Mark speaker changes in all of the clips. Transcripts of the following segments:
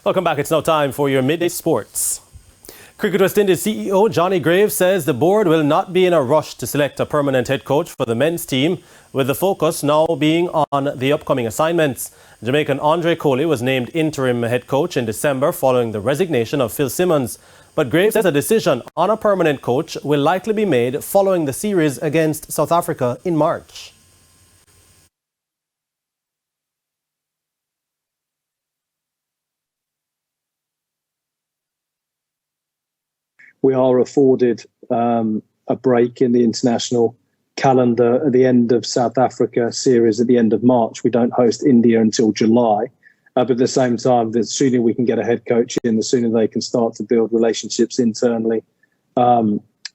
Speaker 1: Welcome back. It's now time for your midday sports. Cricket West Indies CEO Johnny Graves says the board will not be in a rush to select a permanent head coach for the men's team, with the focus now being on the upcoming assignments. Jamaican Andre Coley was named interim head coach in December following the resignation of Phil Simmons. But Graves says a decision on a permanent coach will likely be made following the series against South Africa in March.
Speaker 2: We are afforded a break in the international calendar at the end of South Africa series at the end of March. We don't host India until July. But at the same time, the sooner we can get a head coach in, the sooner they can start to build relationships internally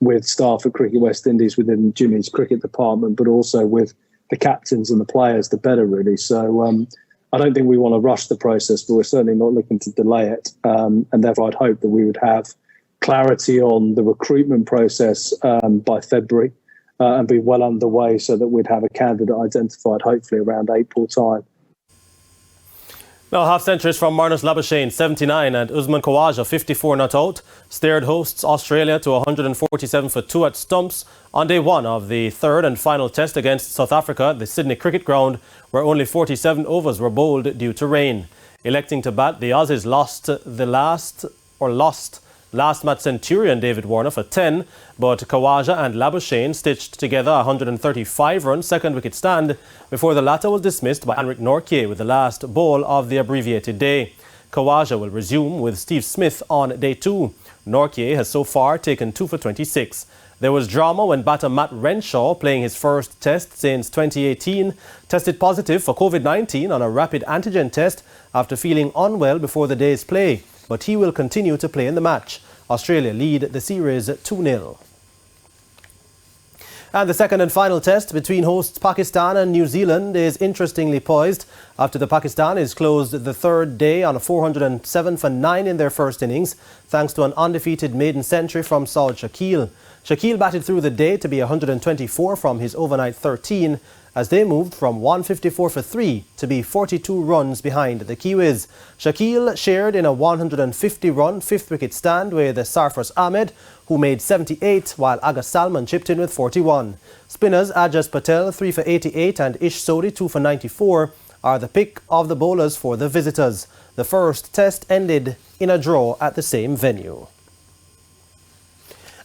Speaker 2: with staff at Cricket West Indies within Jimmy's cricket department, but also with the captains and the players, the better, really. So I don't think we want to rush the process, but we're certainly not looking to delay it. And therefore, I'd hope that we would have clarity on the recruitment process by February and be well underway so that we'd have a candidate identified hopefully around April time.
Speaker 1: Now, half centuries from Marnus Labuschagne, 79, and Usman Khawaja, 54 not out, steered hosts Australia to 147 for 2 at stumps on day one of the third and final test against South Africa at the Sydney Cricket Ground, where only 47 overs were bowled due to rain. Electing to bat, the Aussies lost last match centurion David Warner for 10, but Khawaja and Labuschagne stitched together a 135-run second wicket stand before the latter was dismissed by Anrich Nortje with the last ball of the abbreviated day. Khawaja will resume with Steve Smith on day 2. Nortje has so far taken 2 for 26. There was drama when batter Matt Renshaw, playing his first test since 2018, tested positive for COVID-19 on a rapid antigen test after feeling unwell before the day's play. But he will continue to play in the match. Australia lead the series 2-0. And the second and final test between hosts Pakistan and New Zealand is interestingly poised after the Pakistanis closed the third day on a 407 for 9 in their first innings, thanks to an undefeated maiden century from Saud Shakeel. Shakeel batted through the day to be 124 from his overnight 13, as they moved from 154 for 3 to be 42 runs behind the Kiwis. Shakeel shared in a 150-run fifth wicket stand with Sarfraz Ahmed, who made 78, while Aga Salman chipped in with 41. Spinners Ajaz Patel 3 for 88 and Ish Sodhi 2 for 94 are the pick of the bowlers for the visitors. The first test ended in a draw at the same venue.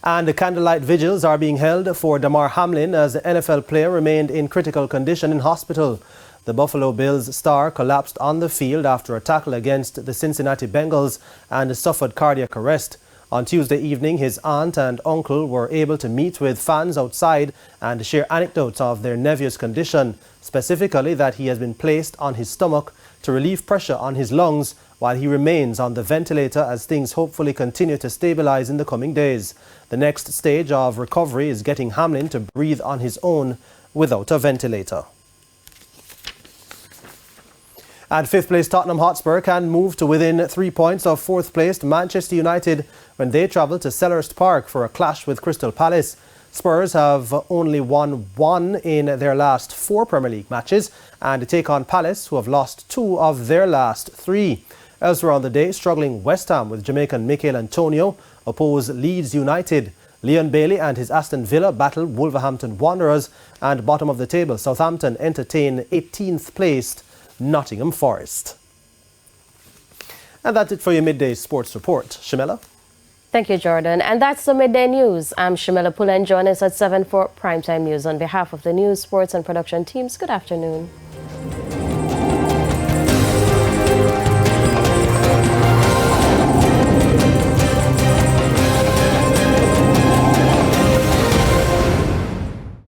Speaker 1: And the candlelight vigils are being held for Damar Hamlin as the NFL player remained in critical condition in hospital. The Buffalo Bills star collapsed on the field after a tackle against the Cincinnati Bengals and suffered cardiac arrest. On Tuesday evening, his aunt and uncle were able to meet with fans outside and share anecdotes of their nephew's condition, specifically that he has been placed on his stomach to relieve pressure on his lungs while he remains on the ventilator as things hopefully continue to stabilize in the coming days. The next stage of recovery is getting Hamlin to breathe on his own without a ventilator. At 5th place, Tottenham Hotspur can move to within 3 points of 4th placed Manchester United when they travel to Selhurst Park for a clash with Crystal Palace. Spurs have only won 1 in their last 4 Premier League matches and take on Palace, who have lost 2 of their last 3. Elsewhere on the day, struggling West Ham with Jamaican Mikel Antonio oppose Leeds United. Leon Bailey and his Aston Villa battle Wolverhampton Wanderers, and bottom of the table Southampton entertain 18th placed Nottingham Forest. And that's it for your midday sports report. Shamela?
Speaker 3: Thank you, Jordan. And that's the Midday News. I'm Shamela Pula, and join us at 7 for Primetime News. On behalf of the news, sports and production teams, good afternoon.